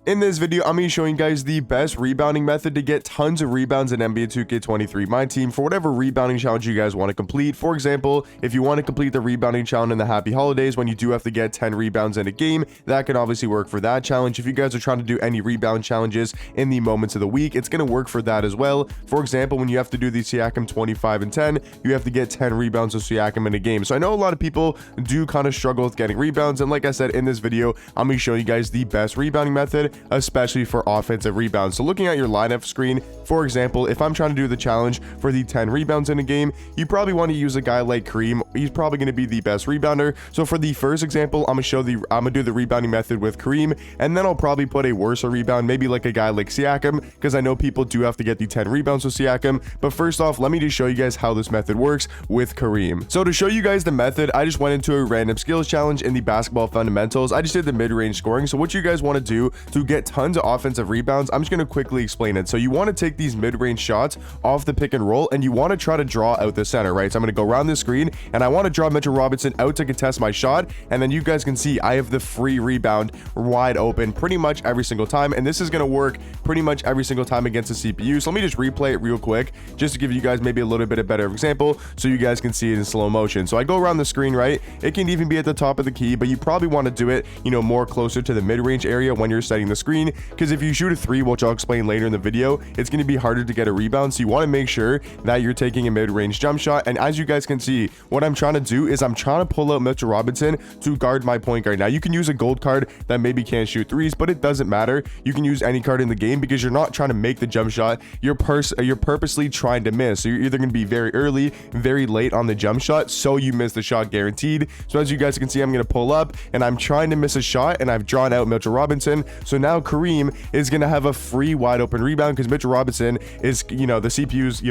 In this video, I'm going to be showing you guys the best rebounding method to get tons of rebounds in NBA 2K23 Myteam for whatever rebounding challenge you guys want to complete. For example, if you want to complete the rebounding challenge in the Happy Holidays when you do have to get 10 rebounds in a game, that can obviously work for that challenge. If you guys are trying to do any rebound challenges in the moments of the week, it's going to work for that as well. For example, when you have to do the Siakam 25 and 10, you have to get 10 rebounds with Siakam in a game. So I know a lot of people do kind of struggle with getting rebounds, and like I said in this video, I'm going to be showing you guys the best rebounding method, especially for offensive rebounds. So looking at your lineup screen, for example, if I'm trying to do the challenge for the 10 rebounds in a game, you probably want to use a guy like Kareem. He's probably going to be the best rebounder. So for the first example, I'm gonna do the rebounding method with Kareem, and then I'll probably put a worse rebound, maybe like a guy like Siakam, because I know people do have to get the 10 rebounds with Siakam. But first off, let me just show you guys how this method works with Kareem. So to show you guys the method, I just went into a random skills challenge in the basketball fundamentals. I just did the mid-range scoring. So what you guys want to do to get tons of offensive rebounds, I'm just going to quickly explain it. So you want to take these mid-range shots off the pick and roll, and you want to try to draw out the center, right? So I'm going to go around the screen, and I want to draw Mitchell Robinson out to contest my shot, and then you guys can see I have the free rebound wide open pretty much every single time, and this is going to work pretty much every single time against the CPU. So let me just replay it real quick just to give you guys maybe a little bit of better example so you guys can see it in slow motion. So I go around the screen, right? It can even be at the top of the key, but you probably want to do it, more closer to the mid-range area when you're setting the screen, because if you shoot a three, which I'll explain later in the video, it's going to be harder to get a rebound. So you want to make sure that you're taking a mid-range jump shot. And as you guys can see, what I'm trying to do is I'm trying to pull out Mitchell Robinson to guard my point guard. Now you can use a gold card that maybe can't shoot threes, but it doesn't matter. You can use any card in the game because you're not trying to make the jump shot. You're purposely trying to miss. So you're either going to be very early, very late on the jump shot, so you miss the shot guaranteed. So as you guys can see, I'm going to pull up and I'm trying to miss a shot, and I've drawn out Mitchell Robinson. So now Kareem is going to have a free wide open rebound because Mitchell Robinson is, the CPU's,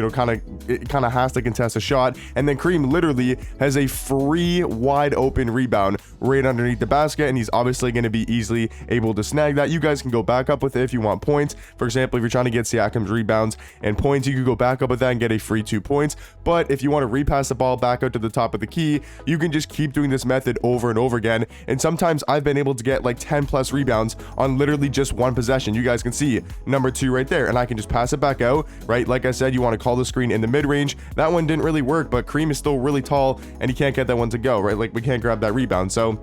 kind of has to contest a shot, and then Kareem literally has a free wide open rebound right underneath the basket, and he's obviously going to be easily able to snag that. You guys can go back up with it if you want points. For example, if you're trying to get Siakam's rebounds and points, you could go back up with that and get a free 2 points. But if you want to repass the ball back out to the top of the key, you can just keep doing this method over and over again, and sometimes I've been able to get like 10 plus rebounds on literally just one possession. You guys can see number 2 right there, and I can just pass it back out, right? Like I said, you want to call the screen in the mid-range. That one didn't really work, but Kareem is still really tall and he can't get that one to go, right? Like we can't grab that rebound. So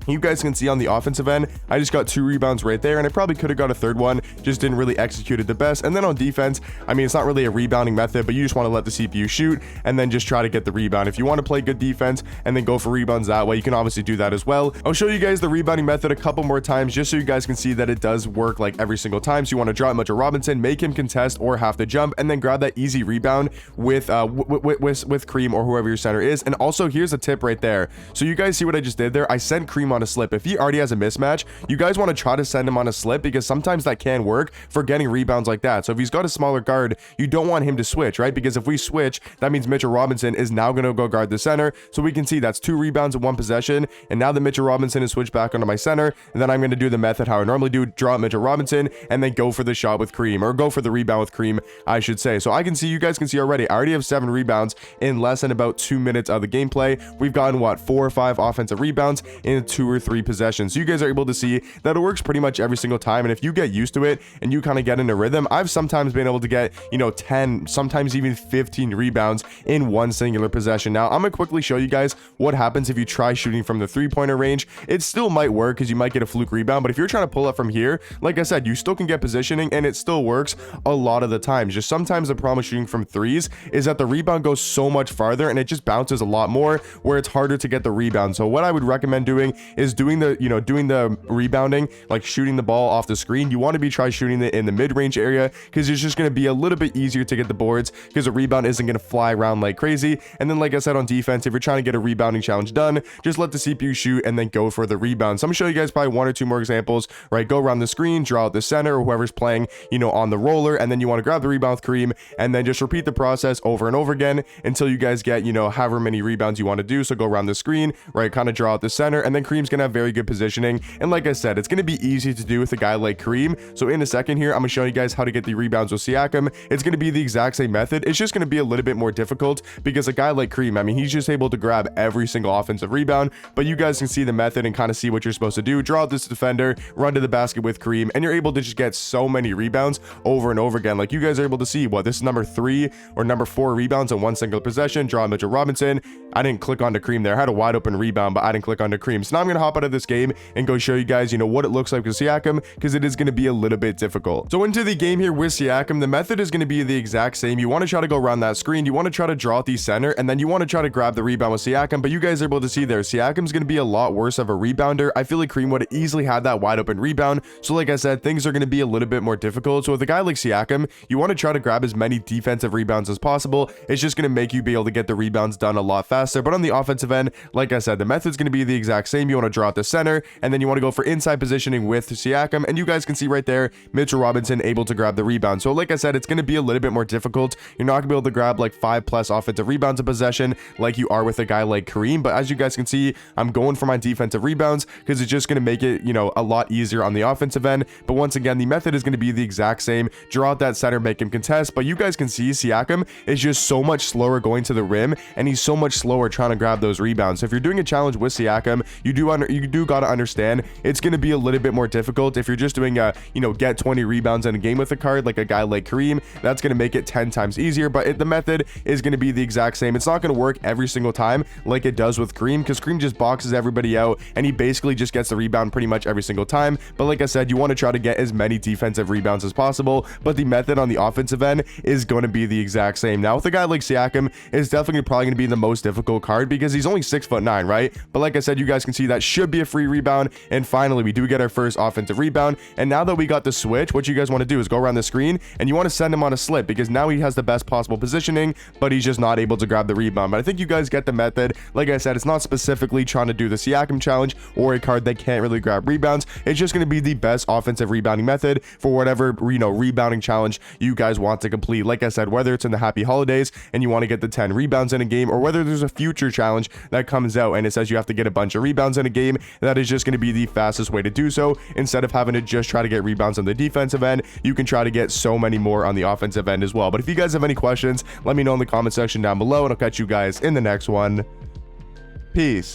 you guys can see on the offensive end, I just got 2 rebounds right there, and I probably could have got a third one, just didn't really execute it the best. And then on defense, I mean, it's not really a rebounding method, but you just want to let the CPU shoot and then just try to get the rebound. If you want to play good defense and then go for rebounds that way, you can obviously do that as well. I'll show you guys the rebounding method a couple more times just so you guys can see that it does work like every single time. So you want to draw Mitchell Robinson, make him contest or have to jump, and then grab that easy rebound with Kareem or whoever your center is. And also, here's a tip right there. So you guys see what I just did there? I sent Kareem on a slip. If he already has a mismatch, you guys want to try to send him on a slip, because sometimes that can work for getting rebounds like that. So if he's got a smaller guard, you don't want him to switch, right? Because if we switch, that means Mitchell Robinson is now going to go guard the center. So we can see that's 2 rebounds in one possession, and now that Mitchell Robinson is switched back onto my center, and then I'm going to do the method how I normally do, draw out Mitchell Robinson and then go for the shot with Kareem, or go for the rebound with Kareem, I should say. So you guys can see already, I already have 7 rebounds in less than about 2 minutes of the gameplay. We've gotten 4 or 5 offensive rebounds in 2 or 3 possessions. So you guys are able to see that it works pretty much every single time, and if you get used to it and you kind of get in a rhythm, I've sometimes been able to get 10, sometimes even 15 rebounds in one singular possession. Now I'm gonna quickly show you guys what happens if you try shooting from the 3-pointer range. It still might work because you might get a fluke rebound, but if you're trying to pull up from here, like I said, you still can get positioning and it still works a lot of the times. Just sometimes the problem with shooting from threes is that the rebound goes so much farther and it just bounces a lot more, where it's harder to get the rebound. So what I would recommend doing is doing the rebounding, like shooting the ball off the screen. You want to try shooting it in the mid-range area, because it's just going to be a little bit easier to get the boards, because a rebound isn't going to fly around like crazy. And then, like I said, on defense, if you're trying to get a rebounding challenge done, just let the CPU shoot and then go for the rebound. So I'm gonna show you guys probably 1 or 2 more examples, right? Go around the screen, draw out the center or whoever's playing, on the roller, and then you want to grab the rebound with Kareem, and then just repeat the process over and over again until you guys get, however many rebounds you want to do. So go around the screen, right? Kind of draw out the center, and then Kareem Kareem's gonna have very good positioning, and like I said, it's gonna be easy to do with a guy like Kareem. So in a second here, I'm gonna show you guys how to get the rebounds with Siakam. It's gonna be the exact same method. It's just gonna be a little bit more difficult because a guy like Kareem, I mean, he's just able to grab every single offensive rebound, but you guys can see the method and kind of see what you're supposed to do. Draw out this defender, run to the basket with Kareem, and you're able to just get so many rebounds over and over again. Like, you guys are able to see, what, this is number 3 or number 4 rebounds in one single possession. Draw Mitchell Robinson. I didn't click onto Kareem there. I had a wide open rebound, but I didn't click onto Kareem. So now I'm going to hop out of this game and go show you guys, what it looks like with Siakam, because it is going to be a little bit difficult. So into the game here with Siakam, the method is going to be the exact same. You want to try to go around that screen. You want to try to draw at the center, and then you want to try to grab the rebound with Siakam. But you guys are able to see there, Siakam's going to be a lot worse of a rebounder. I feel like Kareem would have easily had that wide open rebound. So like I said, things are going to be a little bit more difficult. So with a guy like Siakam, you want to try to grab as many defensive rebounds as possible. It's just going to make you be able to get the rebounds done a lot faster. But on the offensive end, like I said, the method's going to be the exact same. You want to draw at the center, and then you want to go for inside positioning with Siakam. And you guys can see right there, Mitchell Robinson able to grab the rebound. So like I said, it's going to be a little bit more difficult. You're not going to be able to grab like 5+ offensive rebounds a possession like you are with a guy like Kareem. But as you guys can see, I'm going for my defensive rebounds because it's just going to make it, a lot easier on the offensive end. But once again, the method is going to be the exact same. Draw out that center, make him contest. But you guys can see Siakam is just so much slower going to the rim, and he's so much slower trying to grab those rebounds. So if you're doing a challenge with Siakam, you do got to understand it's going to be a little bit more difficult. If you're just doing a, get 20 rebounds in a game with a card like a guy like Kareem, that's going to make it 10 times easier. But the method is going to be the exact same. It's not going to work every single time like it does with Kareem, because Kareem just boxes everybody out and he basically just gets the rebound pretty much every single time. But like I said, you want to try to get as many defensive rebounds as possible, but the method on the offensive end is going to be the exact same. Now with a guy like Siakam, it's definitely probably going to be the most difficult card because he's only 6'9", right? But like I said, you guys can see that should be a free rebound. And finally, we do get our first offensive rebound. And now that we got the switch, what you guys want to do is go around the screen and you want to send him on a slip, because now he has the best possible positioning, but he's just not able to grab the rebound. But I think you guys get the method. Like I said, it's not specifically trying to do the Siakam challenge or a card that can't really grab rebounds. It's just going to be the best offensive rebounding method for whatever, rebounding challenge you guys want to complete. Like I said, whether it's in the happy holidays and you want to get the 10 rebounds in a game, or whether there's a future challenge that comes out and it says you have to get a bunch of rebounds in a game, that is just going to be the fastest way to do so. Instead of having to just try to get rebounds on the defensive end, you can try to get so many more on the offensive end as well. But if you guys have any questions, let me know in the comment section down below, and I'll catch you guys in the next one. Peace.